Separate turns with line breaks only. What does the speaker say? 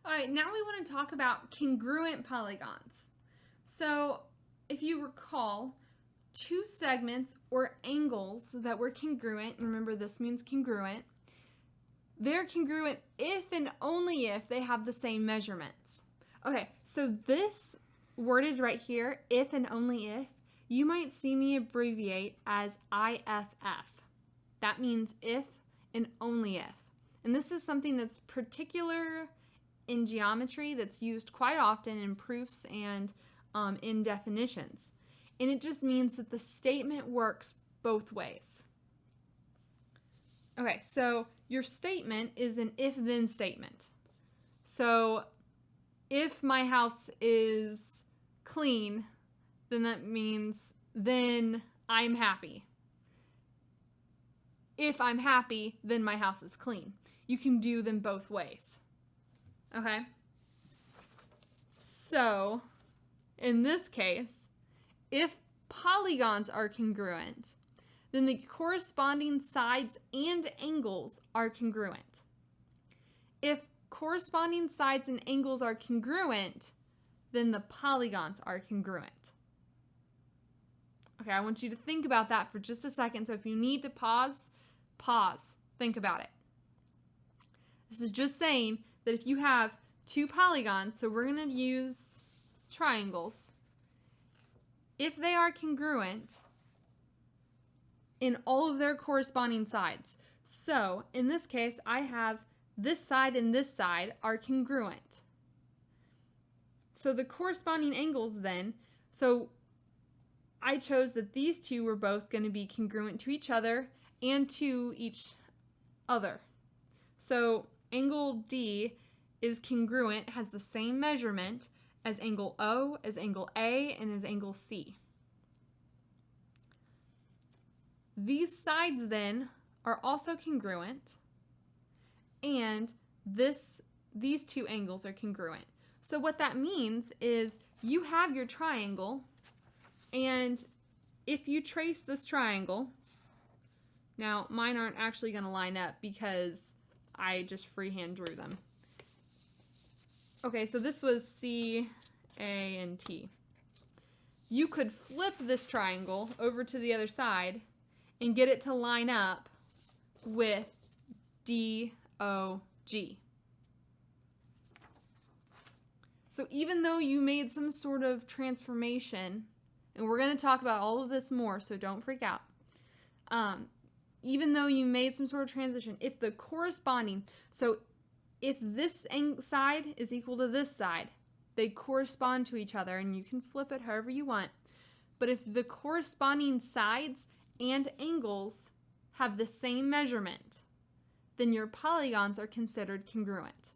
All right, now we want to talk about congruent polygons. So if you recall, two segments or angles that were congruent, and remember this means congruent, they're congruent if and only if they have the same measurements. Okay, so this wordage right here, if and only if, you might see me abbreviate as IFF. That means if and only if. And this is something that's particular in geometry that's used quite often in proofs and in definitions. And it just means that the statement works both ways. Okay, so your statement is an if-then statement. So if my house is clean, then that means then I'm happy. If I'm happy, then my house is clean. You can do them both ways. Okay? So, in this case, if polygons are congruent, then the corresponding sides and angles are congruent. If corresponding sides and angles are congruent, then the polygons are congruent. Okay, I want you to think about that for just a second. So if you need to pause, think about it. This is just saying that if you have two polygons, so we're going to use triangles, if they are congruent in all of their corresponding sides. So in this case, I have this side and this side are congruent. So the corresponding angles then, so I chose that these two were both going to be congruent to each other and to each other. So angle D is congruent, has the same measurement as angle O, as angle A, and as angle C. These sides then are also congruent, and these two angles are congruent. So what that means is you have your triangle, and if you trace this triangle, now mine aren't actually going to line up because I just freehand drew them. Okay, so this was C, A, and T. You could flip this triangle over to the other side and get it to line up with D, O, G. So even though you made some sort of transformation, and we're going to talk about all of this more, so don't freak out. Even though you made some sort of transition, if the corresponding, so if this side is equal to this side, they correspond to each other, and you can flip it however you want. But if the corresponding sides and angles have the same measurement, then your polygons are considered congruent.